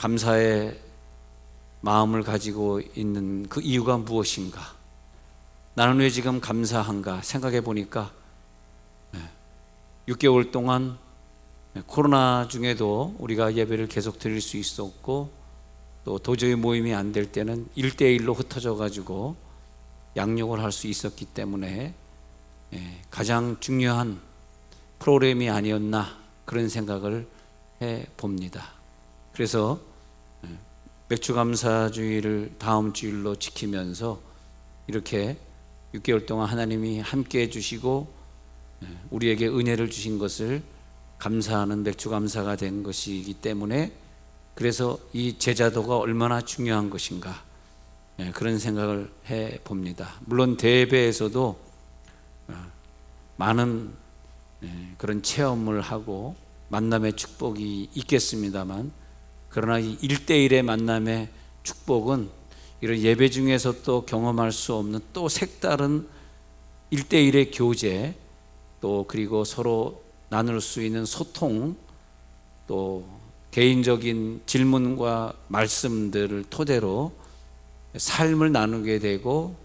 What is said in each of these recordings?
감사의 마음을 가지고 있는 그 이유가 무엇인가? 나는 왜 지금 감사한가 생각해 보니까 6개월 동안 코로나 중에도 우리가 예배를 계속 드릴 수 있었고, 또 도저히 모임이 안 될 때는 1대1로 흩어져 가지고 양육을 할 수 있었기 때문에 가장 중요한 프로그램이 아니었나 그런 생각을 해 봅니다. 그래서 맥주감사주의를 다음 주일로 지키면서 이렇게 6개월 동안 하나님이 함께 해주시고 우리에게 은혜를 주신 것을 감사하는 맥주감사가 된 것이기 때문에, 그래서 이 제자도가 얼마나 중요한 것인가 그런 생각을 해 봅니다. 물론 대회에서도 많은 그런 체험을 하고 만남의 축복이 있겠습니다만, 그러나 이 1대1의 만남의 축복은 이런 예배 중에서 또 경험할 수 없는 또 색다른 1대1의 교제, 또 그리고 서로 나눌 수 있는 소통, 또 개인적인 질문과 말씀들을 토대로 삶을 나누게 되고,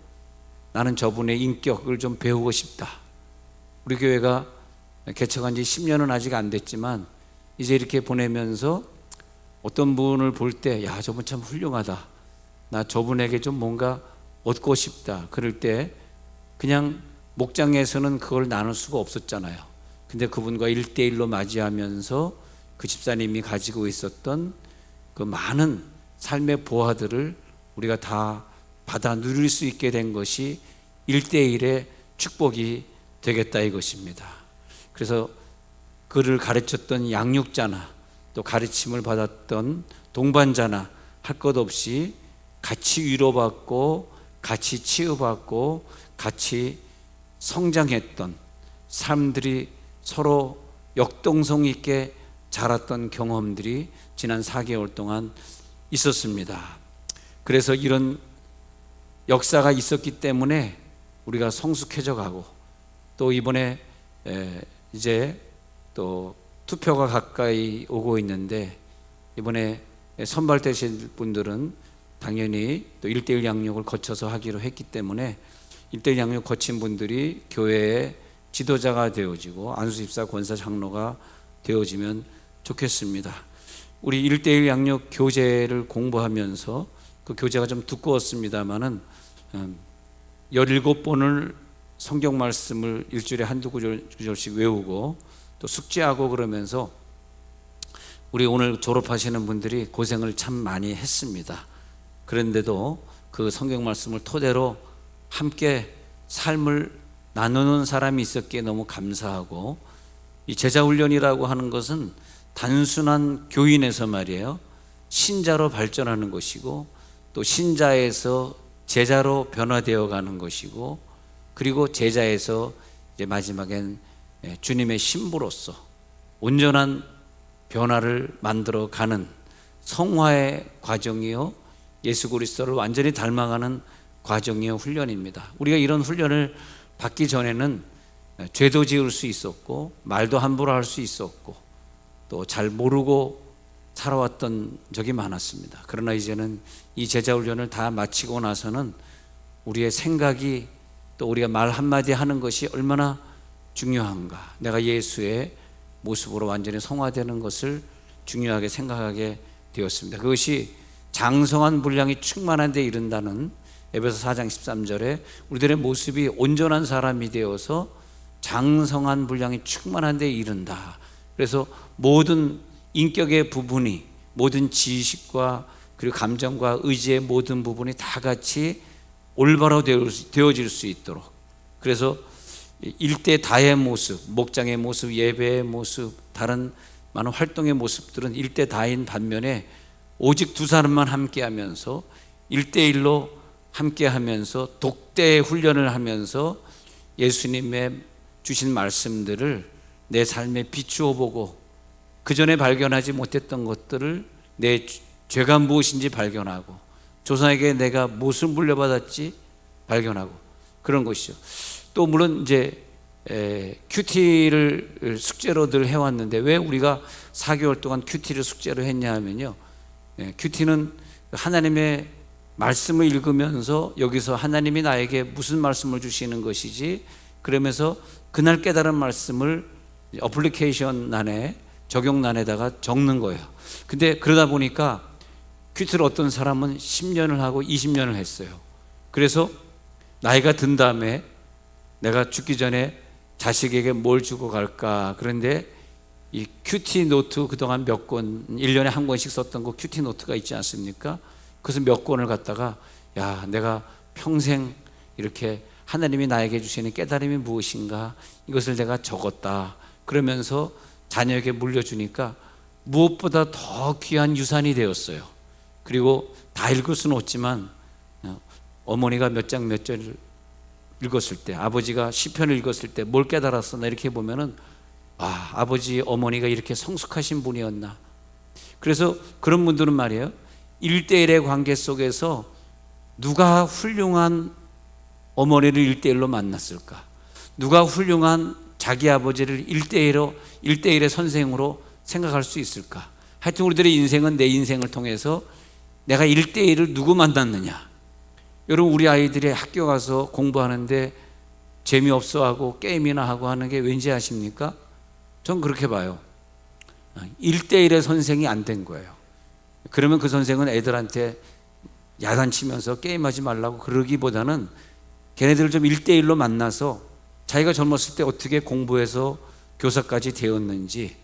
나는 저분의 인격을 좀 배우고 싶다. 우리 교회가 개척한 지 10년은 아직 안 됐지만 이제 이렇게 보내면서 어떤 분을 볼 때 야, 저분 참 훌륭하다, 나 저분에게 좀 뭔가 얻고 싶다, 그럴 때 그냥 목장에서는 그걸 나눌 수가 없었잖아요. 근데 그분과 1대1로 맞이하면서 그 집사님이 가지고 있었던 그 많은 삶의 보화들을 우리가 다 받아 누릴 수 있게 된 것이 1대1의 축복이 되겠다 이것입니다. 그래서 그를 가르쳤던 양육자나 또 가르침을 받았던 동반자나 할 것 없이 같이 위로받고 같이 치유받고 같이 성장했던 사람들이 서로 역동성 있게 자랐던 경험들이 지난 4개월 동안 있었습니다. 그래서 이런 역사가 있었기 때문에 우리가 성숙해져 가고, 또 이번에 이제 또 투표가 가까이 오고 있는데, 이번에 선발되신 분들은 당연히 또 1대1 양육을 거쳐서 하기로 했기 때문에 1대1 양육 거친 분들이 교회의 지도자가 되어지고 안수집사 권사 장로가 되어지면 좋겠습니다. 우리 1대1 양육 교재를 공부하면서 그 교재가 좀 두꺼웠습니다마는 17번을 성경 말씀을 일주일에 한두 구절씩 외우고 또 숙제하고 그러면서 우리 오늘 졸업하시는 분들이 고생을 참 많이 했습니다. 그런데도 그 성경 말씀을 토대로 함께 삶을 나누는 사람이 있었기에 너무 감사하고, 이 제자훈련이라고 하는 것은 단순한 교인에서 말이에요, 신자로 발전하는 것이고, 또 신자에서 제자로 변화되어 가는 것이고, 그리고 제자에서 이제 마지막엔 주님의 신부로서 온전한 변화를 만들어 가는 성화의 과정이요, 예수 그리스도를 완전히 닮아가는 과정이요, 훈련입니다. 우리가 이런 훈련을 받기 전에는 죄도 지을 수 있었고 말도 함부로 할 수 있었고 또 잘 모르고 살아왔던 적이 많았습니다. 그러나 이제는 이 제자 훈련을 다 마치고 나서는 우리의 생각이, 또 우리가 말 한마디 하는 것이 얼마나 중요한가, 내가 예수의 모습으로 완전히 성화되는 것을 중요하게 생각하게 되었습니다. 그것이 장성한 분량이 충만한 데 이른다는 에베소 4장 13절에 우리들의 모습이 온전한 사람이 되어서 장성한 분량이 충만한 데 이른다. 그래서 모든 인격의 부분이, 모든 지식과 그리고 감정과 의지의 모든 부분이 다 같이 올바로 되어질 수 있도록, 그래서 일대 다의 모습, 목장의 모습, 예배의 모습, 다른 많은 활동의 모습들은 일대 다인 반면에 오직 두 사람만 함께 하면서 1대1로 함께 하면서 독대 훈련을 하면서 예수님의 주신 말씀들을 내 삶에 비추어 보고, 그 전에 발견하지 못했던 것들을 내 죄가 무엇인지 발견하고, 조상에게 내가 무엇을 물려받았지 발견하고, 그런 것이죠. 또 물론 이제 큐티를 숙제로 늘 해왔는데, 왜 우리가 4개월 동안 큐티를 숙제로 했냐 하면요, 큐티는 하나님의 말씀을 읽으면서 여기서 하나님이 나에게 무슨 말씀을 주시는 것이지, 그러면서 그날 깨달은 말씀을 어플리케이션란에, 적용란에다가 적는 거예요. 근데 그러다 보니까 큐티를 어떤 사람은 10년을 하고 20년을 했어요. 그래서 나이가 든 다음에 내가 죽기 전에 자식에게 뭘 주고 갈까, 그런데 이 큐티 노트 그동안 몇 권, 1년에 한 권씩 썼던 거 큐티 노트가 있지 않습니까? 그래서 몇 권을 갖다가, 야, 내가 평생 이렇게 하나님이 나에게 주시는 깨달음이 무엇인가, 이것을 내가 적었다. 그러면서 자녀에게 물려주니까 무엇보다 더 귀한 유산이 되었어요. 그리고 다 읽을 수는 없지만 어머니가 몇 장 몇 절 읽었을 때, 아버지가 시편을 읽었을 때 뭘 깨달았었나, 이렇게 보면은 아버지 어머니가 이렇게 성숙하신 분이었나. 그래서 그런 분들은 말이에요, 1대1의 관계 속에서 누가 훌륭한 어머니를 1대1로 만났을까, 누가 훌륭한 자기 아버지를 1대1의 선생으로 생각할 수 있을까. 하여튼 우리들의 인생은 내 인생을 통해서 내가 1대1을 누구 만났느냐. 여러분, 우리 아이들이 학교 가서 공부하는데 재미없어 하고 게임이나 하고 하는 게 왠지 아십니까? 전 그렇게 봐요. 1대1의 선생이 안 된 거예요. 그러면 그 선생은 애들한테 야단치면서 게임하지 말라고 그러기보다는 걔네들을 좀 1대1로 만나서 자기가 젊었을 때 어떻게 공부해서 교사까지 되었는지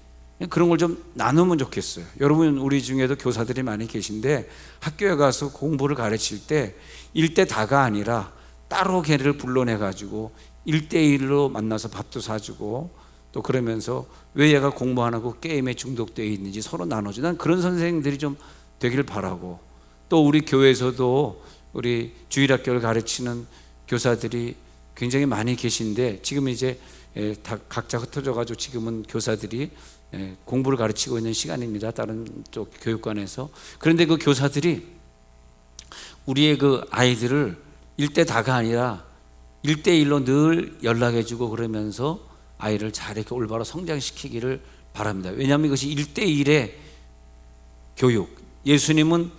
그런 걸 좀 나누면 좋겠어요. 여러분, 우리 중에도 교사들이 많이 계신데 학교에 가서 공부를 가르칠 때 1대 다가 아니라 따로 걔를 불러내가지고 1대1로 만나서 밥도 사주고, 또 그러면서 왜 얘가 공부 안 하고 게임에 중독되어 있는지 서로 나눠주고, 난 그런 선생님들이 좀 되길 바라고, 또 우리 교회에서도 우리 주일학교를 가르치는 교사들이 굉장히 많이 계신데, 지금 이제 다 각자 흩어져 가지고 지금은 교사들이 공부를 가르치고 있는 시간입니다, 다른 쪽 교육관에서. 그런데 그 교사들이 우리의 그 아이들을 1대 다가 아니라 1대1로 늘 연락해주고 그러면서 아이를 잘 이렇게 올바로 성장시키기를 바랍니다. 왜냐하면 이것이 1대1의 교육. 예수님은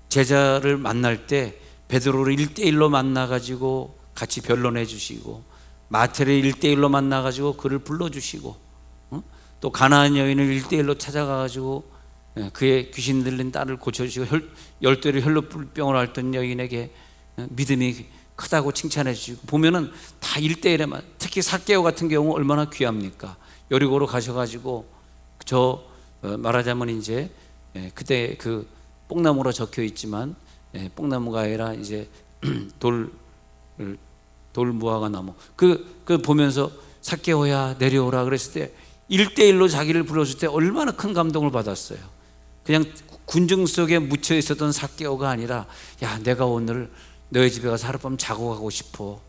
제자를 만날 때 베드로를 1대1로 만나가지고 같이 변론해 주시고, 마태를 1대1로 만나가지고 그를 불러주시고, 또 가나안 여인을 1대1로 찾아가가지고 그의 귀신 들린 딸을 고쳐주시고, 10대를 혈루병을 앓던 여인에게 믿음이 크다고 칭찬해 주시고, 보면은 다 1대1에만. 특히 삭개오 같은 경우 얼마나 귀합니까? 여리고로 가셔가지고 말하자면 이제 그때 그 뽕나무로 적혀 있지만 뽕나무가 아니라 이제 돌 무화과 나무, 그 보면서 삭개오야 내려오라 그랬을 때 1대1로 자기를 불러줄 때 얼마나 큰 감동을 받았어요. 그냥 군중 속에 묻혀 있었던 삭개오가 아니라, 야, 내가 오늘 너희 집에 가서 하룻밤 자고 가고 싶어.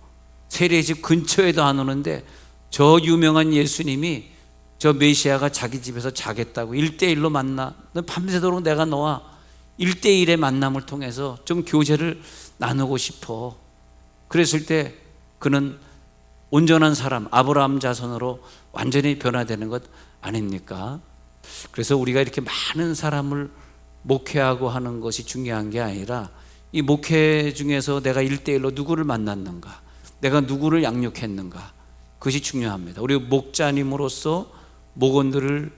세례 집 근처에도 안 오는데 저 유명한 예수님이, 저 메시아가 자기 집에서 자겠다고 1대1로 만나. 너 밤새도록 내가 너와 1대1의 만남을 통해서 좀 교제를 나누고 싶어. 그랬을 때 그는 온전한 사람, 아브라함 자손으로 완전히 변화되는 것 아닙니까? 그래서 우리가 이렇게 많은 사람을 목회하고 하는 것이 중요한 게 아니라, 이 목회 중에서 내가 1대1로 누구를 만났는가, 내가 누구를 양육했는가, 그것이 중요합니다. 우리 목자님으로서 목원들을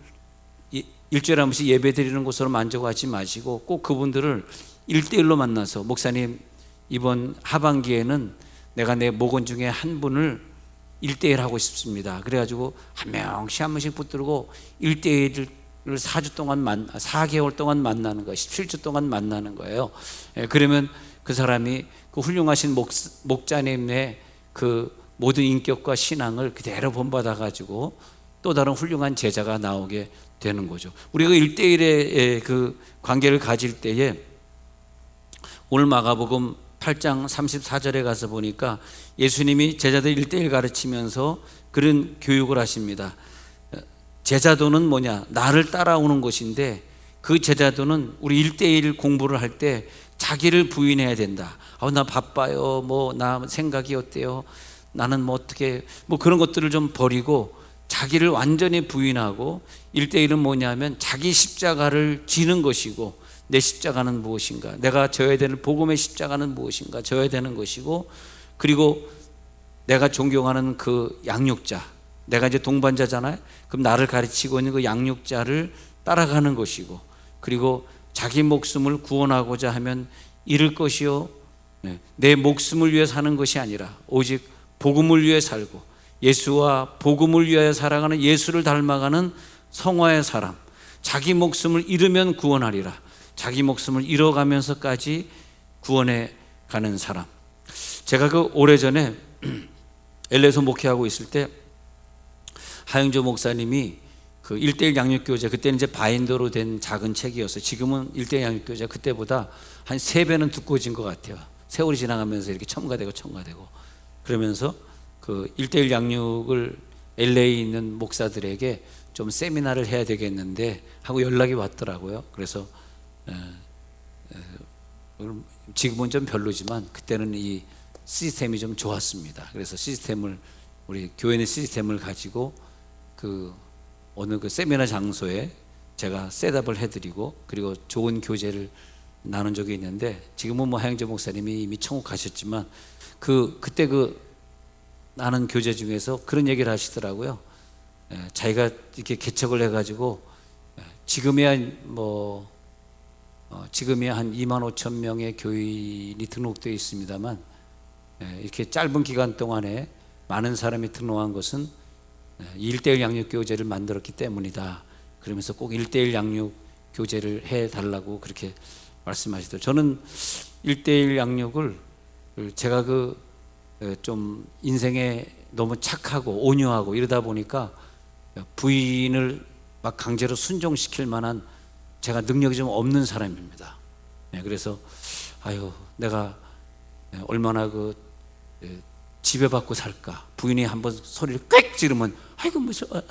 일주일에 한 번씩 예배 드리는 곳으로 만족하지 마시고 꼭 그분들을 1대1로 만나서, 목사님 이번 하반기에는 내가 내 목원 중에 한 분을 1대1 하고 싶습니다. 그래가지고 한 명씩 붙들고 1대1을 4개월 동안 만나는 거예요. 17주 동안 만나는 거예요. 그러면 그 사람이 그 훌륭하신 목자님의 그 모든 인격과 신앙을 그대로 본받아가지고 또 다른 훌륭한 제자가 나오게 되는 거죠. 우리가 1대1의 그 관계를 가질 때에, 오늘 마가복음 8장 34절에 가서 보니까 예수님이 제자들 1대1 가르치면서 그런 교육을 하십니다. 제자도는 뭐냐? 나를 따라오는 것인데, 그 제자도는 우리 1대1 공부를 할 때 자기를 부인해야 된다. 나 바빠요. 나 생각이 어때요? 나는 어떻게, 그런 것들을 좀 버리고 자기를 완전히 부인하고, 1대1은 뭐냐면 자기 십자가를 지는 것이고, 내 십자가는 무엇인가, 내가 져야 되는 복음의 십자가는 무엇인가, 져야 되는 것이고, 그리고 내가 존경하는 그 양육자, 내가 이제 동반자잖아요. 그럼 나를 가르치고 있는 그 양육자를 따라가는 것이고, 그리고 자기 목숨을 구원하고자 하면 잃을 것이요, 내 목숨을 위해 사는 것이 아니라 오직 복음을 위해 살고 예수와 복음을 위하여 살아가는, 예수를 닮아가는 성화의 사람, 자기 목숨을 잃으면 구원하리라, 자기 목숨을 잃어가면서까지 구원해 가는 사람. 제가 그 오래전에 LA에서 목회하고 있을 때 하영조 목사님이 그 1:1 양육교재, 그때는 이제 바인더로 된 작은 책이었어요. 지금은 1:1 양육교재 그때보다 한 3배는 두꺼워진 것 같아요. 세월이 지나가면서 이렇게 첨가되고 그러면서 그 1:1 양육을 LA에 있는 목사들에게 좀 세미나를 해야 되겠는데 하고 연락이 왔더라고요. 그래서 지금은 좀 별로지만 그때는 이 시스템이 좀 좋았습니다. 그래서 시스템을, 우리 교회의 시스템을 가지고 그 어느 그 세미나 장소에 제가 셋업을 해드리고, 그리고 좋은 교제를 나눈 적이 있는데, 지금은 뭐 하영재 목사님이 이미 천국 가셨지만 그때 그 나눈 교제 중에서 그런 얘기를 하시더라고요. 자기가 이렇게 개척을 해가지고 지금이야 한 25,000명의 교인이 등록되어 있습니다만, 이렇게 짧은 기간 동안에 많은 사람이 등록한 것은 1:1 양육 교재를 만들었기 때문이다. 그러면서 꼭 1:1 양육 교재를 해달라고 그렇게 말씀하시더라고요. 저는 1:1 양육을 제가 좀 인생에 너무 착하고 온유하고 이러다 보니까 부인을 막 강제로 순종시킬 만한 제가 능력이 좀 없는 사람입니다. 그래서 내가 얼마나 지배받고 살까. 부인이 한번 소리를 꽥 지르면 무서워.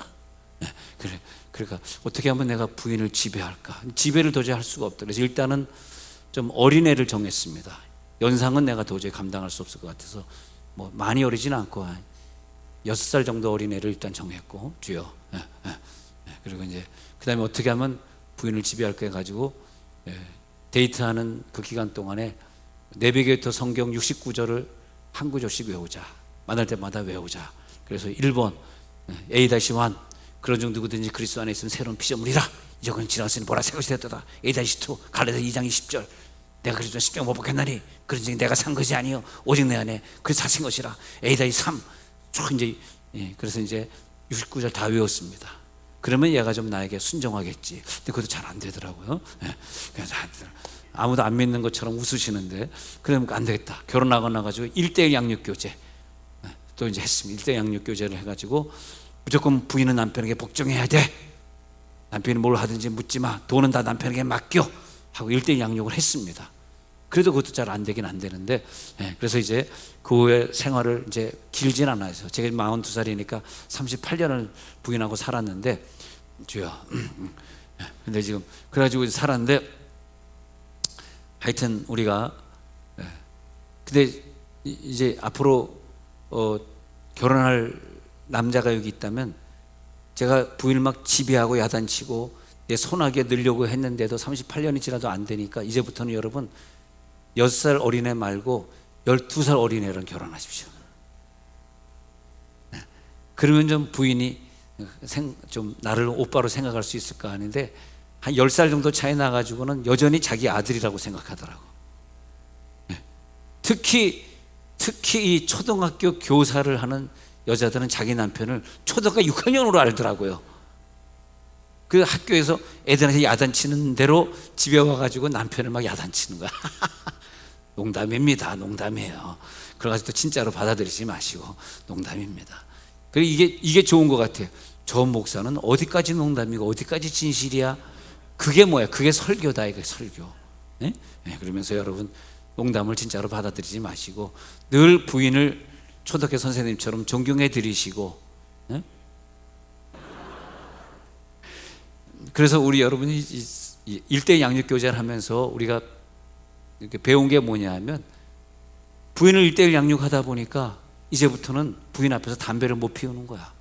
그러니까 어떻게 하면 내가 부인을 지배할까. 지배를 도저히 할 수가 없다. 그래서 일단은 좀 어린애를 정했습니다. 연상은 내가 도저히 감당할 수 없을 것 같아서 뭐 많이 어리지는 않고 한 6살 정도 어린애를 일단 정했고, 주여. 그리고 이제 그 다음에 어떻게 하면 부인을 지배할까 해가지고 데이트하는 그 기간 동안에 내비게이터 성경 69절을 한 구절씩 외우자. 만날 때마다 외우자. 그래서 1번 A-1 그런 중 누구든지 그리스도 안에 있으면 새로운 피조물이라, 이적은 지나갔으니 보라 새 것이 되었다. A-2 갈라디아 2장 20절 내가 그리스도 십자가 못 박혔나니 그런즉 내가 산 것이 아니요 오직 내 안에 그리스도 사신 것이라. A-3 쭉 이제 그래서 이제 69절 다 외웠습니다. 그러면 얘가 좀 나에게 순종하겠지. 근데 그것도 잘 안 되더라고요. 그래서 아무도 안 믿는 것처럼 웃으시는데, 그러면 안 되겠다. 결혼하고 나가지고 1:1 양육교재 또 이제 했습니다. 1:1 양육교재를 해가지고 무조건 부인은 남편에게 복종해야 돼. 남편이 뭘 하든지 묻지 마. 돈은 다 남편에게 맡겨. 하고 1:1 양육을 했습니다. 그래도 그것도 잘 안 되긴 안 되는데, 그래서 이제 그 후에 생활을 이제 길진 않아요. 제가 42살이니까 38년을 부인하고 살았는데, 주여. 근데 지금 그래가지고 살았는데, 하여튼 우리가 근데 이제 앞으로 결혼할 남자가 여기 있다면, 제가 부인을 막 지배하고 야단치고 내 손아귀에 넣으려고 했는데도 38년이 지나도 안 되니까, 이제부터는 여러분 6살 어린애 말고 12살 어린애랑 결혼하십시오. 그러면 좀 부인이 좀 나를 오빠로 생각할 수 있을까 하는데, 한 10살 정도 차이 나가지고는 여전히 자기 아들이라고 생각하더라고. 특히 이 초등학교 교사를 하는 여자들은 자기 남편을 초등학교 6학년으로 알더라고요. 그 학교에서 애들한테 야단치는 대로 집에 와가지고 남편을 막 야단치는 거야. 농담입니다. 농담이에요. 그래가지고 진짜로 받아들이지 마시고, 농담입니다. 그리고 이게 좋은 것 같아요. 저 목사는 어디까지 농담이고 어디까지 진실이야? 그게 뭐야? 그게 설교다. 이게 설교. 그러면서 여러분 농담을 진짜로 받아들이지 마시고, 늘 부인을 초등학교 선생님처럼 존경해 드리시고. 그래서 우리 여러분이 1:1 양육교제를 하면서 우리가 이렇게 배운 게 뭐냐 하면, 부인을 1:1 양육하다 보니까 이제부터는 부인 앞에서 담배를 못 피우는 거야.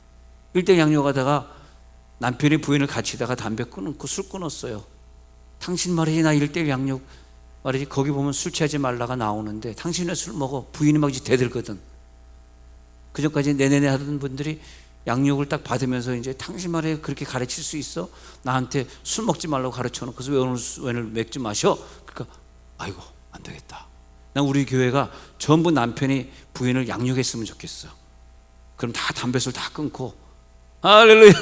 1:1 양육하다가 남편이 부인을 같이다가 담배 끊고 술 끊었어요. 당신 말이지 나 1대1 양육 말이지 거기 보면 술 취하지 말라가 나오는데 당신 왜 술 먹어? 부인이 막 이제 대들거든. 그전까지 내내내 하던 분들이 양육을 딱 받으면서 이제 당신 말에 그렇게 가르칠 수 있어? 나한테 술 먹지 말라고 가르쳐 놓고 그래서 왜 오늘 맥주 마셔? 그러니까 아이고 안 되겠다. 난 우리 교회가 전부 남편이 부인을 양육했으면 좋겠어. 그럼 다 담배술 다 끊고 할렐루야.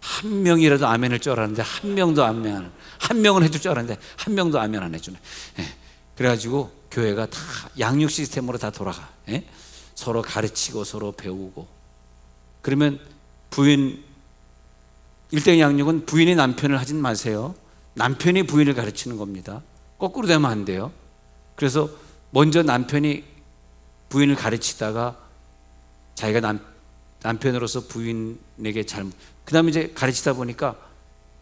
한 명이라도 아멘할 줄 알았는데 한 명도 아멘 안 해. 한 명은 해줄 줄 알았는데 한 명도 아멘 안 해주네. 그래가지고 교회가 다 양육 시스템으로 다 돌아가. 서로 가르치고 서로 배우고. 그러면 부인 1대1 양육은 부인이 남편을 하진 마세요. 남편이 부인을 가르치는 겁니다. 거꾸로 되면 안 돼요. 그래서 먼저 남편이 부인을 가르치다가 자기가 남편으로서 부인에게 잘못, 그 다음에 이제 가르치다 보니까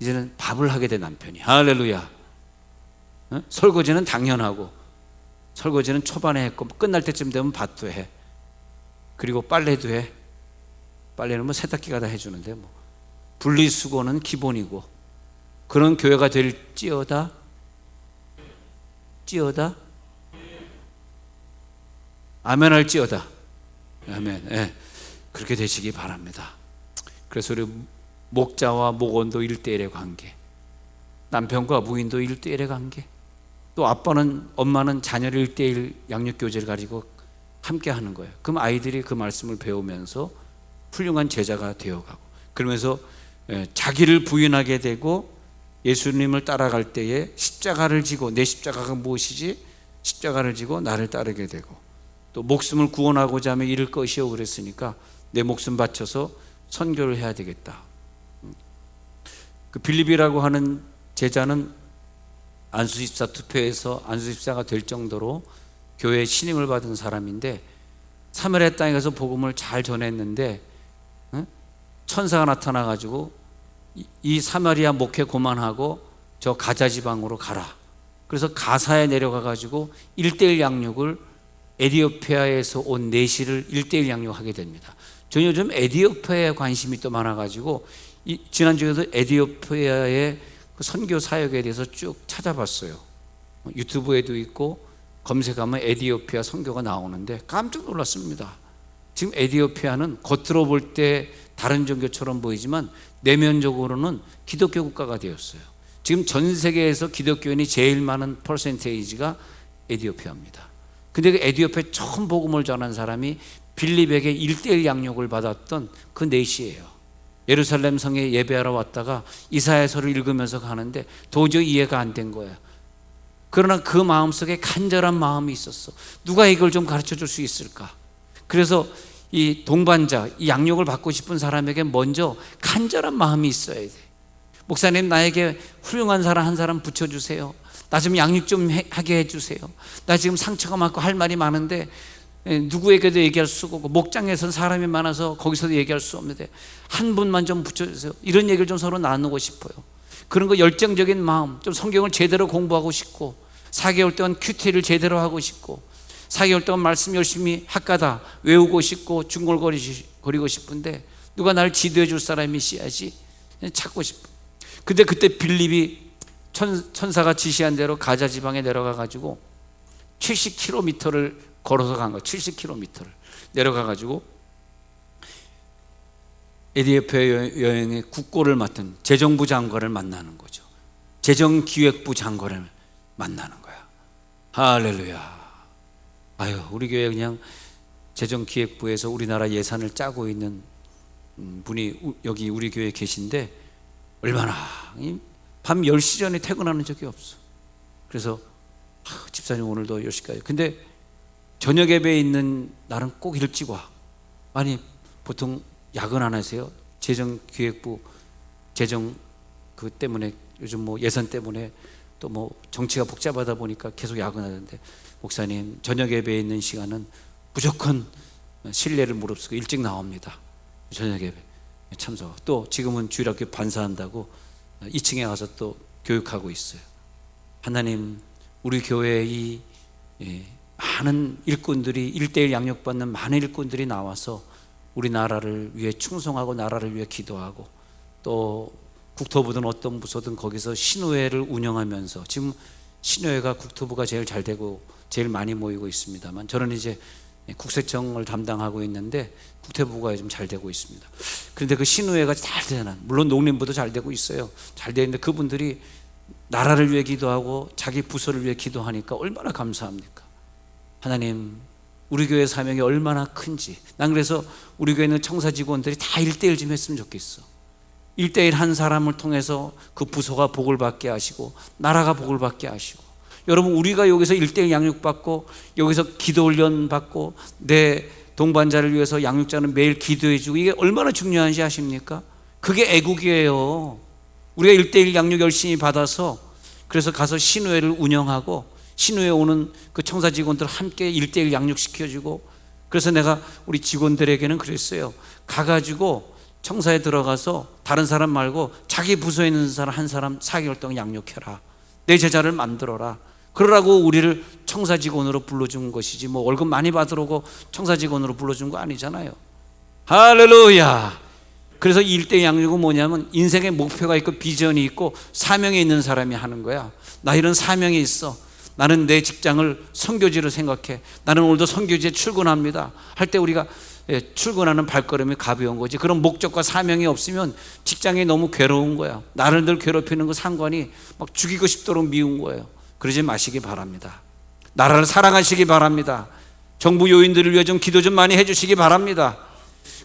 이제는 밥을 하게 돼 남편이. 할렐루야. 설거지는 당연하고 설거지는 초반에 했고 끝날 때쯤 되면 밥도 해. 그리고 빨래도 해. 빨래는 뭐 세탁기가 다 해주는데 뭐 분리수거는 기본이고 그런 교회가 될지어다. 아멘 할지어다. 아멘. 그렇게 되시기 바랍니다. 그래서 우리 목자와 목원도 1대1의 관계, 남편과 부인도 1대1의 관계, 또 아빠는 엄마는 자녀를 1대1 양육교제를 가지고 함께 하는 거예요. 그럼 아이들이 그 말씀을 배우면서 훌륭한 제자가 되어가고 그러면서 자기를 부인하게 되고 예수님을 따라갈 때에 십자가를 지고, 내 십자가가 무엇이지? 십자가를 지고 나를 따르게 되고, 또 목숨을 구원하고자 하면 잃을 것이요 그랬으니까 내 목숨 바쳐서 선교를 해야 되겠다. 그 빌립이라고 하는 제자는 안수집사 투표에서 안수집사가 될 정도로 교회에 신임을 받은 사람인데 사마리아 땅에 가서 복음을 잘 전했는데 천사가 나타나가지고 이 사마리아 목회 그만하고 저 가자 지방으로 가라. 그래서 가사에 내려가가지고 1대1 양육을 에디오피아에서 온 내시를 1대1 양육하게 됩니다. 저는 요즘 에디오피아에 관심이 또 많아가지고 지난주에도 에디오피아의 그 선교 사역에 대해서 쭉 찾아봤어요. 유튜브에도 있고 검색하면 에디오피아 선교가 나오는데 깜짝 놀랐습니다. 지금 에디오피아는 겉으로 볼 때 다른 종교처럼 보이지만 내면적으로는 기독교 국가가 되었어요. 지금 전 세계에서 기독교인이 제일 많은 퍼센테이지가 에디오피아입니다. 근데 그 에디오피아에 처음 복음을 전한 사람이 빌립에게 1대1 양육을 받았던 그 내시예요. 예루살렘 성에 예배하러 왔다가 이사야서를 읽으면서 가는데 도저히 이해가 안 된 거예요. 그러나 그 마음속에 간절한 마음이 있었어. 누가 이걸 좀 가르쳐 줄 수 있을까? 그래서 이 동반자, 이 양육을 받고 싶은 사람에게 먼저 간절한 마음이 있어야 돼. 목사님, 나에게 훌륭한 사람 한 사람 붙여주세요. 나 좀 양육 좀 하게 해주세요. 나 지금 상처가 많고 할 말이 많은데 누구에게도 얘기할 수가 없고 목장에선 사람이 많아서 거기서도 얘기할 수 없는데 한 분만 좀 붙여주세요. 이런 얘기를 좀 서로 나누고 싶어요. 그런 거 열정적인 마음, 좀 성경을 제대로 공부하고 싶고 4개월 동안 큐티를 제대로 하고 싶고 4개월 동안 말씀 열심히 학가다 외우고 싶고 중얼거리고 싶은데 누가 나를 지도해 줄 사람이 있어야지 찾고 싶어. 근데 그때 빌립이 천사가 지시한 대로 가자 지방에 내려가 가지고 70km를 걸어서 간 거예요. 70km를 내려가 가지고 에디오피아 여행의 국고를 맡은 재정부 장관을 만나는 거죠. 재정기획부 장관을 만나는 거야. 할렐루야. 아유, 우리 교회 그냥 재정기획부에서 우리나라 예산을 짜고 있는 분이 여기 우리 교회에 계신데 얼마나 밤 10시 전에 퇴근하는 적이 없어. 그래서 집사님 오늘도 10시까지. 근데 저녁 예배에 있는 날은 꼭 일찍 와. 아니 보통 야근 안 하세요? 재정기획부 재정 그 때문에 요즘 뭐 예산 때문에 또 뭐 정치가 복잡하다 보니까 계속 야근하는데 목사님 저녁 예배에 있는 시간은 무조건 신뢰를 무릅쓰고 일찍 나옵니다. 저녁 예배 참석. 또 지금은 주일학교 반사한다고 2층에 가서 또 교육하고 있어요. 하나님, 우리 교회에 이 많은 일꾼들이 1대1 양육받는 많은 일꾼들이 나와서 우리나라를 위해 충성하고 나라를 위해 기도하고 또 국토부든 어떤 부서든 거기서 신우회를 운영하면서, 지금 신우회가 국토부가 제일 잘 되고 제일 많이 모이고 있습니다만, 저는 이제 국세청을 담당하고 있는데 국토부가 좀 잘 되고 있습니다. 그런데 그 신우회가 잘 되잖아. 물론 농림부도 잘 되고 있어요. 잘 되는데 그분들이 나라를 위해 기도하고 자기 부서를 위해 기도하니까 얼마나 감사합니까? 하나님, 우리 교회 사명이 얼마나 큰지. 난 그래서 우리 교회 있는 청사 직원들이 다 1대1 좀 했으면 좋겠어. 1대1 한 사람을 통해서 그 부서가 복을 받게 하시고 나라가 복을 받게 하시고. 여러분, 우리가 여기서 1대1 양육받고 여기서 기도 훈련 받고 내 동반자를 위해서 양육자는 매일 기도해주고, 이게 얼마나 중요한지 아십니까? 그게 애국이에요. 우리가 1대1 양육 열심히 받아서 그래서 가서 신우회를 운영하고 신우회 오는 그 청사 직원들 함께 1대1 양육시켜주고, 그래서 내가 우리 직원들에게는 그랬어요. 가가지고 청사에 들어가서 다른 사람 말고 자기 부서에 있는 사람 한 사람 4개월 동안 양육해라. 내 제자를 만들어라. 그러라고 우리를 청사 직원으로 불러준 것이지, 뭐 월급 많이 받으라고 청사 직원으로 불러준 거 아니잖아요. 할렐루야. 그래서 1대 양육은 뭐냐면 인생의 목표가 있고 비전이 있고 사명이 있는 사람이 하는 거야. 나 이런 사명이 있어. 나는 내 직장을 선교지로 생각해. 나는 오늘도 선교지에 출근합니다 할 때 우리가 출근하는 발걸음이 가벼운 거지. 그런 목적과 사명이 없으면 직장이 너무 괴로운 거야. 나를 늘 괴롭히는 그 상관이 막 죽이고 싶도록 미운 거예요. 그러지 마시기 바랍니다. 나라를 사랑하시기 바랍니다. 정부 요인들을 위해 좀 기도 좀 많이 해주시기 바랍니다.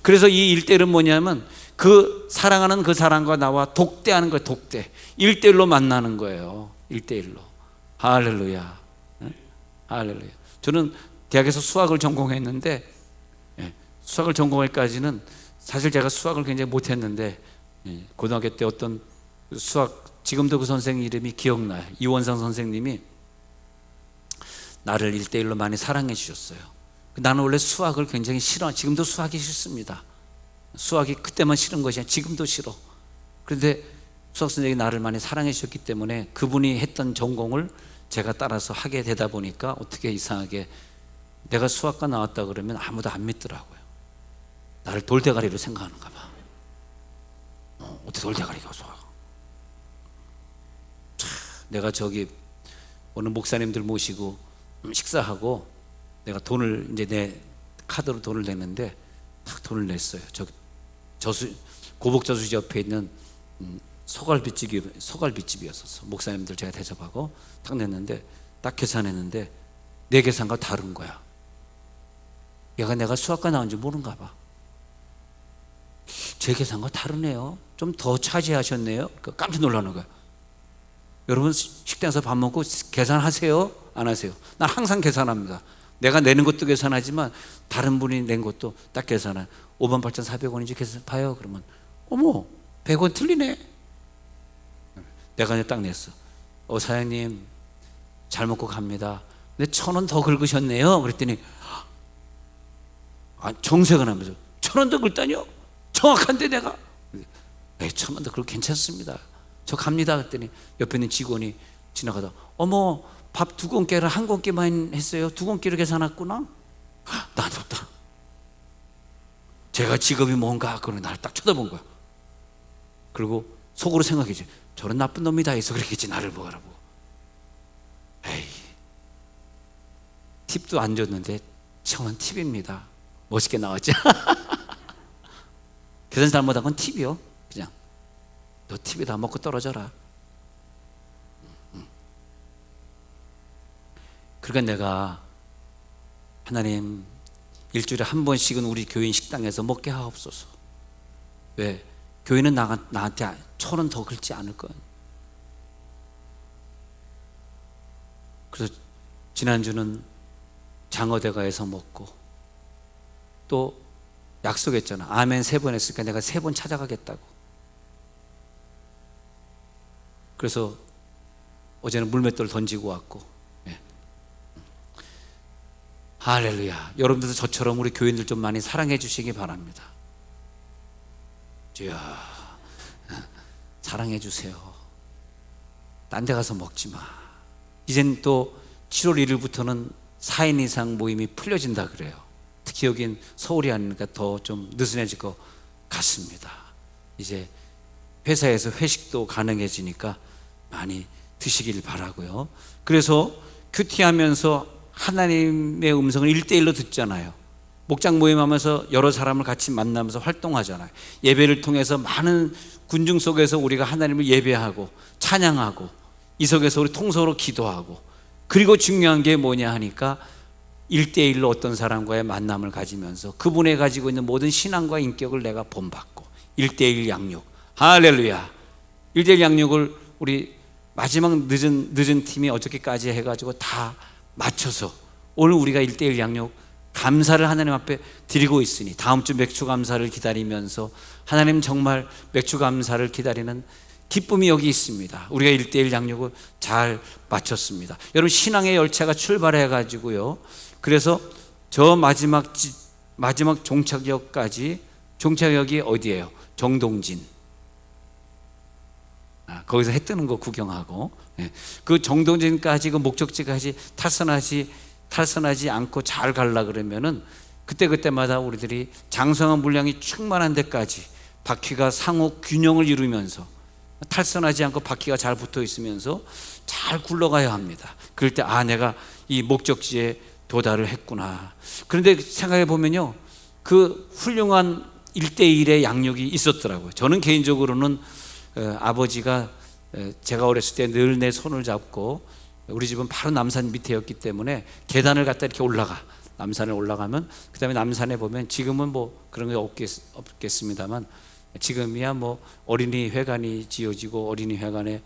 그래서 이 1대1은 뭐냐면 그 사랑하는 그 사람과 나와 독대하는 거예요. 독대. 1대1로 만나는 거예요. 1대1로. 할렐루야. 할렐루야. 저는 대학에서 수학을 전공했는데, 수학을 전공할까지는 사실 제가 수학을 굉장히 못했는데, 고등학교 때 어떤 수학, 지금도 그 선생님 이름이 기억나요. 이원상 선생님이 나를 1대1로 많이 사랑해 주셨어요. 나는 원래 수학을 굉장히 싫어. 지금도 수학이 싫습니다. 수학이 그때만 싫은 것이 아니라 지금도 싫어. 그런데 수학 선생님이 나를 많이 사랑해 주셨기 때문에 그분이 했던 전공을 제가 따라서 하게 되다 보니까 어떻게 이상하게 내가 수학과 나왔다 그러면 아무도 안 믿더라고요. 나를 돌대가리로 생각하는가 봐. 어떻게 돌대가리가 수학. 내가 저기 어느 목사님들 모시고 식사하고 내가 돈을 이제 내 카드로 돈을 냈는데 딱 돈을 냈어요. 고복저수지 옆에 있는 소갈비집이었었어. 목사님들 제가 대접하고 딱 냈는데 딱 계산했는데 내 계산과 다른 거야. 얘가 내가 수학과 나온 줄 모른가 봐. 제 계산과 다르네요. 좀 더 차지하셨네요. 깜짝 놀라는 거야. 여러분, 식당에서 밥 먹고 계산하세요? 안 하세요? 난 항상 계산합니다. 내가 내는 것도 계산하지만 다른 분이 낸 것도 딱 계산해. 58,400원인지 계산 봐요. 그러면 어머 100원 틀리네. 내가 이제 딱 냈어. 사장님 잘 먹고 갑니다. 근데 1,000원 더 긁으셨네요. 그랬더니 정색을 하면서 1,000원 더 긁다니요? 정확한데 내가 1,000원 더 긁고 괜찮습니다. 저 갑니다. 그랬더니 옆에 있는 직원이 지나가다 어머 밥 2공기를 한 공기만 했어요. 2공기를 계산했구나. 나도 없다. 제가 직업이 뭔가 그러고 나를 딱 쳐다본 거야. 그리고 속으로 생각했지. 저런 나쁜 놈이 다 해서 그랬겠지. 나를 보라고. 에이, 팁도 안 줬는데 1,000원 팁입니다. 멋있게 나왔지. 계산 잘못한 건 팁이요. 그냥 너 팁이 다 먹고 떨어져라. 그러니까 내가 하나님 일주일에 한 번씩은 우리 교인 식당에서 먹게 하옵소서. 왜? 교인은 나한테 1,000원 더 긁지 않을 거야. 그래서 지난주는 장어대가에서 먹고 또 약속했잖아. 아멘 3번 했으니까 내가 3번 찾아가겠다고. 그래서 어제는 물맷돌 던지고 왔고. 할렐루야. 여러분들도 저처럼 우리 교인들 좀 많이 사랑해 주시기 바랍니다. 주여 사랑해 주세요. 딴 데 가서 먹지 마. 이젠 또 7월 1일부터는 4인 이상 모임이 풀려진다 그래요. 특히 여긴 서울이 아니니까 더 좀 느슨해질 것 같습니다. 이제 회사에서 회식도 가능해지니까 많이 드시길 바라고요. 그래서 큐티하면서 하나님의 음성을 1대1로 듣잖아요. 목장 모임하면서 여러 사람을 같이 만나면서 활동하잖아요. 예배를 통해서 많은 군중 속에서 우리가 하나님을 예배하고 찬양하고, 이 속에서 우리 통성으로 기도하고, 그리고 중요한 게 뭐냐 하니까 1대1로 어떤 사람과의 만남을 가지면서 그분이 가지고 있는 모든 신앙과 인격을 내가 본받고 1대1 양육. 할렐루야. 1대1 양육을 우리 마지막 늦은 팀이 어저께까지 해가지고 다 맞춰서 오늘 우리가 1대1 양육 감사를 하나님 앞에 드리고 있으니, 다음 주 맥주 감사를 기다리면서 하나님 정말 맥주 감사를 기다리는 기쁨이 여기 있습니다. 우리가 1대1 양육을 잘 마쳤습니다. 여러분, 신앙의 열차가 출발해 가지고요, 그래서 저 마지막 종착역까지, 종착역이 어디예요? 정동진. 거기서 해 뜨는 거 구경하고, 그 정동진까지, 그 목적지까지 탈선하지 않고 잘 가려 그러면은 그때마다 우리들이 장성한 물량이 충만한 데까지 바퀴가 상호 균형을 이루면서 탈선하지 않고 바퀴가 잘 붙어 있으면서 잘 굴러가야 합니다. 그럴 때 내가 이 목적지에 도달을 했구나. 그런데 생각해 보면요, 그 훌륭한 1대1의 양육이 있었더라고요. 저는 개인적으로는 아버지가 제가 어렸을 때 늘 내 손을 잡고, 우리 집은 바로 남산 밑에였기 때문에 계단을 갖다 이렇게 남산에 올라가면, 그 다음에 남산에 보면, 지금은 뭐 그런 게 없겠습니다만, 지금이야 뭐 어린이 회관이 지어지고, 어린이 회관에,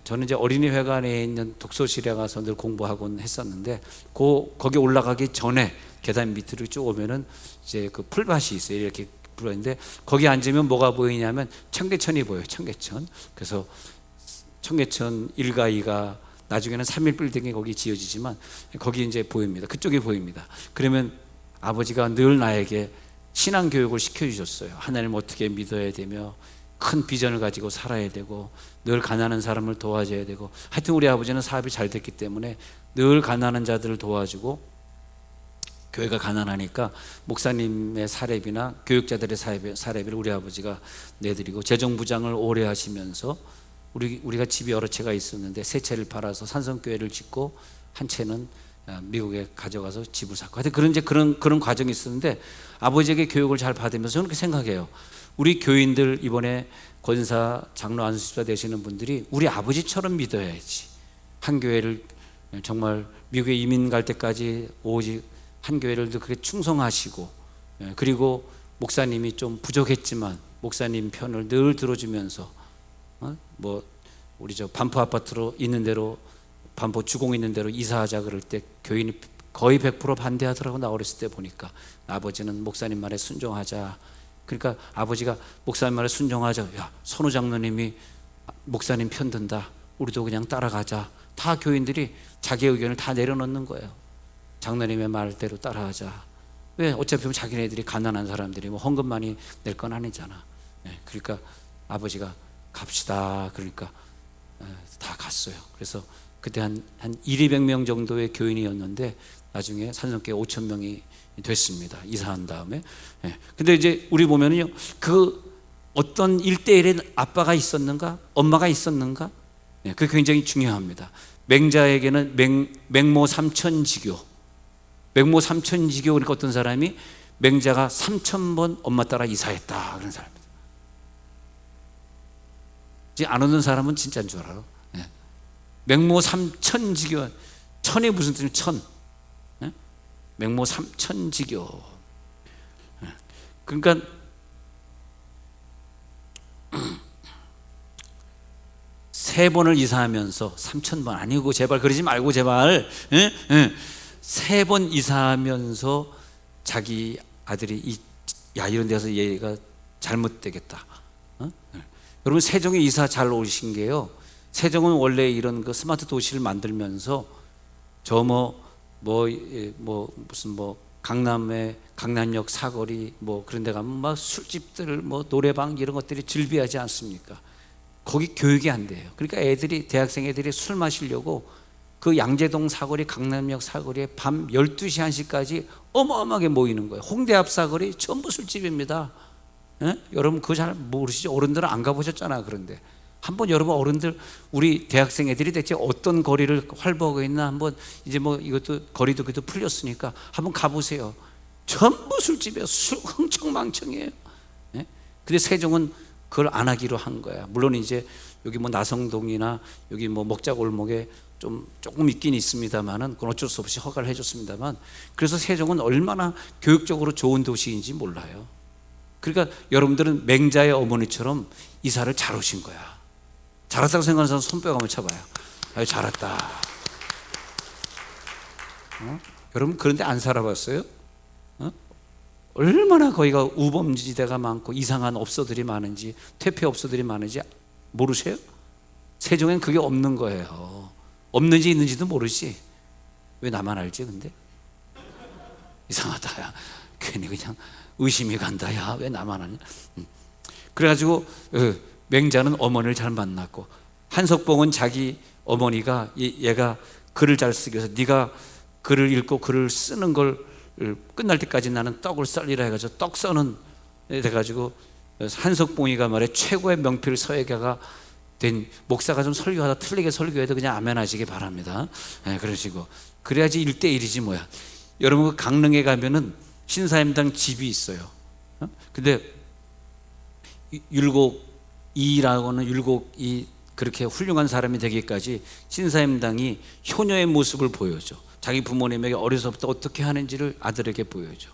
저는 이제 어린이 회관에 있는 독서실에 가서 늘 공부하곤 했었는데, 거기 올라가기 전에 계단 밑으로 쭉 오면은 이제 그 풀밭이 있어요. 이렇게 불었는데, 거기 앉으면 뭐가 보이냐면 청계천이 보여요. 청계천. 그래서 청계천 1가 2가 나중에는 3일 빌딩이 거기 지어지지만 거기 이제 보입니다. 그쪽이 보입니다. 그러면 아버지가 늘 나에게 신앙 교육을 시켜주셨어요. 하나님을 어떻게 믿어야 되며, 큰 비전을 가지고 살아야 되고, 늘 가난한 사람을 도와줘야 되고. 하여튼 우리 아버지는 사업이 잘 됐기 때문에 늘 가난한 자들을 도와주고, 교회가 가난하니까 목사님의 사례비나 교육자들의 사례비를 우리 아버지가 내드리고, 재정부장을 오래 하시면서 우리가 집이 여러 채가 있었는데 세 채를 팔아서 산성교회를 짓고, 한 채는 미국에 가져가서 집을 샀고, 하여튼 그런 과정이 있었는데, 아버지에게 교육을 잘 받으면서 저는 그렇게 생각해요. 우리 교인들, 이번에 권사, 장로, 안수집사 되시는 분들이 우리 아버지처럼 믿어야지. 한 교회를 정말 미국에 이민 갈 때까지 오직 한 교회를 그렇게 충성하시고, 그리고 목사님이 좀 부족했지만 목사님 편을 늘 들어주면서, 뭐 우리 저 반포 아파트로 있는 대로, 반포 주공 있는 대로 이사하자 그럴 때 교인이 거의 100% 반대하더라고. 나 어렸을 때 보니까 아버지는 목사님 말에 순종하자. 그러니까 아버지가 목사님 말에 순종하자. 야, 선우 장로님이 목사님 편 든다, 우리도 그냥 따라가자. 다 교인들이 자기 의견을 다 내려놓는 거예요. 장로님의 말대로 따라하자. 왜? 어차피 보면 자기네들이 가난한 사람들이 뭐 헌금 많이 낼 건 아니잖아. 그러니까 아버지가 갑시다. 그러니까 다 갔어요. 그래서 그때 한 200명 정도의 교인이었는데 나중에 산성교회 5,000명이 됐습니다. 이사한 다음에. 근데 이제 우리 보면은요, 그 어떤 1대1의 아빠가 있었는가, 엄마가 있었는가, 그게 굉장히 중요합니다. 맹자에게는 맹모 삼천지교, 그러니까 어떤 사람이 맹자가 3,000번 엄마 따라 이사했다 그런 사람입니다. 안 오는 사람은 진짜인 줄 알아요. 맹모 삼천지교, 천이 무슨 뜻이에요? 천. 맹모 삼천지교. 그러니까 세 번을 이사하면서, 3,000번 아니고, 제발 그러지 말고, 제발. 3번 이사하면서 자기 아들이 이런 데서 얘가 잘못되겠다. 여러분, 세종에 이사 잘 오신 게요, 세종은 원래 이런 그 스마트 도시를 만들면서 무슨 강남의 강남역 사거리 그런 데 가면 막 술집들, 노래방 이런 것들이 즐비하지 않습니까? 거기 교육이 안 돼요. 그러니까 대학생 애들이 술 마시려고 그 양재동 사거리, 강남역 사거리에 밤 12시 1시까지 어마어마하게 모이는 거예요. 홍대 앞 사거리 전부 술집입니다. 여러분 그거 잘 모르시죠? 어른들은 안 가보셨잖아. 그런데 한번 여러분 어른들 우리 대학생 애들이 대체 어떤 거리를 활보하고 있나 한번 이제 뭐 이것도 거리도 그래도 풀렸으니까 한번 가보세요. 전부 술집에 술 흥청망청이에요. 근데 세종은 그걸 안 하기로 한 거야. 물론 이제 여기 뭐 나성동이나 여기 뭐 먹자골목에 조금 있긴 있습니다만은 그건 어쩔 수 없이 허가를 해줬습니다만, 그래서 세종은 얼마나 교육적으로 좋은 도시인지 몰라요. 그러니까 여러분들은 맹자의 어머니처럼 이사를 잘 오신 거야. 잘했다고 생각하는 사람 손뼉 한번 쳐봐요. 아유 잘했다. 여러분 그런데 안 살아봤어요? 얼마나 거기가 우범지대가 많고 이상한 업소들이 많은지, 퇴폐 업소들이 많은지 모르세요? 세종엔 그게 없는 거예요. 없는지 있는지도 모르지. 왜 나만 알지? 근데 이상하다. 야 괜히 그냥 의심이 간다. 야 왜 나만 아냐? 그래가지고 맹자는 어머니를 잘 만났고, 한석봉은 자기 어머니가 얘가 글을 잘 쓰기 위해서 네가 글을 읽고 글을 쓰는 걸 끝날 때까지 나는 떡을 썰리라 해가지고 떡 써는 돼가지고, 한석봉이가 말해 최고의 명필 서예가가 된 목사가 좀 설교하다 틀리게 설교해도 그냥 아멘 하시기 바랍니다. 그러시고 그래야지 1대1이지 뭐야. 여러분 그 강릉에 가면은 신사임당 집이 있어요. 근데 율곡이라고는 율곡이 그렇게 훌륭한 사람이 되기까지 신사임당이 효녀의 모습을 보여줘. 자기 부모님에게 어려서부터 어떻게 하는지를 아들에게 보여줘.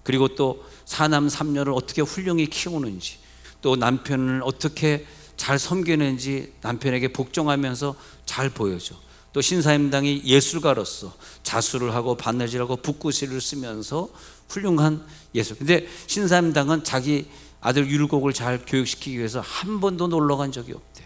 그리고 또 사남 삼녀를 어떻게 훌륭히 키우는지, 또 남편을 어떻게 잘 섬기는지 남편에게 복종하면서 잘 보여줘. 또 신사임당이 예술가로서 자수를 하고 바느질하고 붓구실을 쓰면서 훌륭한 예술. 근데 신사임당은 자기 아들 율곡을 잘 교육시키기 위해서 한 번도 놀러 간 적이 없대.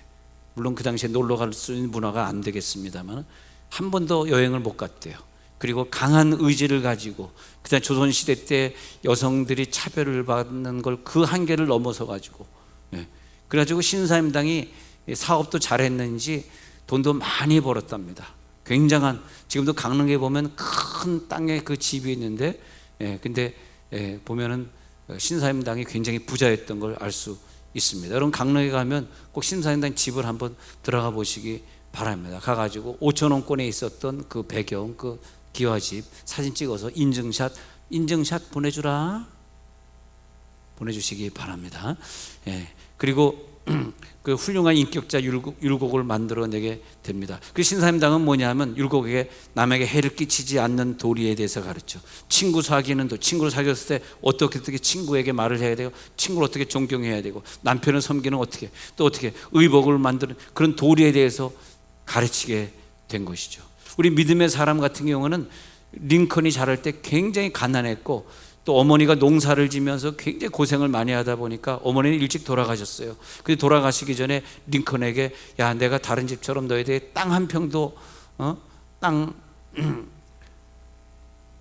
물론 그 당시에 놀러 갈 수 있는 문화가 안 되겠습니다만 한 번도 여행을 못 갔대요. 그리고 강한 의지를 가지고, 그다음 조선시대 때 여성들이 차별을 받는 걸 그 한계를 넘어서 가지고, 그래가지고 신사임당이 사업도 잘했는지 돈도 많이 벌었답니다. 굉장한, 지금도 강릉에 보면 큰 땅에 그 집이 있는데, 근데 보면은 신사임당이 굉장히 부자였던 걸 알 수 있습니다. 여러분 강릉에 가면 꼭 신사임당 집을 한번 들어가 보시기 바랍니다. 가가지고 5,000원권에 있었던 그 배경, 그 기와집 사진 찍어서 인증샷 보내주시기 바랍니다. 그리고 그 훌륭한 인격자 율곡을 만들어내게 됩니다. 그 신사임당은 뭐냐면 율곡에게 남에게 해를 끼치지 않는 도리에 대해서 가르쳐. 친구 사귀는 도, 친구를 사귀었을 때 어떻게 친구에게 말을 해야 되고, 친구를 어떻게 존경해야 되고, 남편을 섬기는 어떻게, 또 어떻게 의복을 만드는 그런 도리에 대해서 가르치게 된 것이죠. 우리 믿음의 사람 같은 경우는 링컨이 자랄 때 굉장히 가난했고, 또 어머니가 농사를 지면서 굉장히 고생을 많이 하다 보니까 어머니는 일찍 돌아가셨어요. 근데 돌아가시기 전에 링컨에게, 야 내가 다른 집처럼 너희들에게 땅 한 평도 땅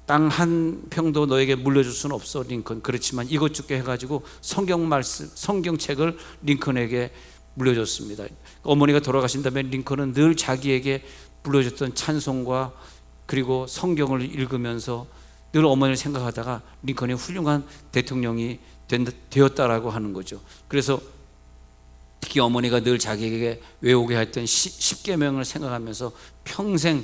한 평도 너에게 물려줄 수는 없어 링컨. 그렇지만 이것 줄게 해가지고 성경책을 링컨에게 물려줬습니다. 어머니가 돌아가신 다음에 링컨은 늘 자기에게 불러줬던 찬송과 그리고 성경을 읽으면서 늘 어머니를 생각하다가 링컨이 훌륭한 대통령이 되었다라고 하는 거죠. 그래서 특히 어머니가 늘 자기에게 외우게 했던 10계명을 생각하면서 평생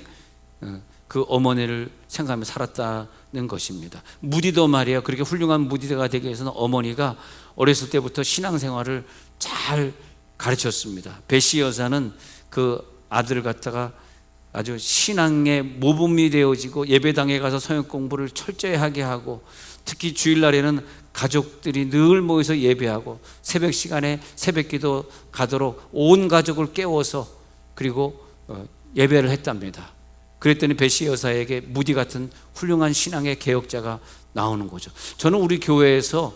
그 어머니를 생각하며 살았다는 것입니다. 무디도 말이야. 그렇게 훌륭한 무디가 되기 위해서는 어머니가 어렸을 때부터 신앙생활을 잘 가르쳤습니다. 베시 여사는 그 아들을 갖다가 아주 신앙의 모범이 되어지고, 예배당에 가서 성역 공부를 철저히 하게 하고, 특히 주일날에는 가족들이 늘 모여서 예배하고 새벽 시간에 새벽기도 가도록 온 가족을 깨워서 그리고 예배를 했답니다. 그랬더니 베시 여사에게 무디 같은 훌륭한 신앙의 개혁자가 나오는 거죠. 저는 우리 교회에서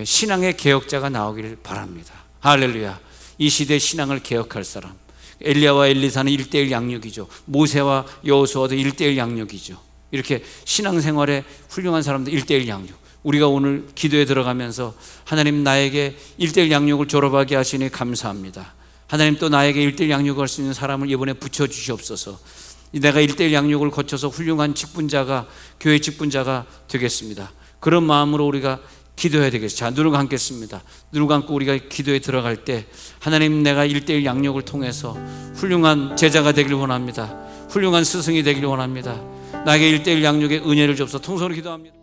신앙의 개혁자가 나오기를 바랍니다. 할렐루야. 이 시대 신앙을 개혁할 사람. 엘리야와 엘리사는 1:1 양육이죠. 모세와 여호수아도 1:1 양육이죠. 이렇게 신앙생활에 훌륭한 사람들 1:1 양육. 우리가 오늘 기도에 들어가면서 하나님 나에게 1:1 양육을 졸업하게 하시니 감사합니다. 하나님 또 나에게 1:1 양육할 수 있는 사람을 이번에 붙여주시옵소서. 내가 1:1 양육을 거쳐서 훌륭한 직분자가, 교회 직분자가 되겠습니다. 그런 마음으로 우리가 기도해야 되겠어요. 자, 눈을 감겠습니다. 눈을 감고 우리가 기도에 들어갈 때 하나님, 내가 1:1 양육을 통해서 훌륭한 제자가 되길 원합니다. 훌륭한 스승이 되길 원합니다. 나에게 1:1 양육의 은혜를 주옵소서. 통성으로 기도합니다.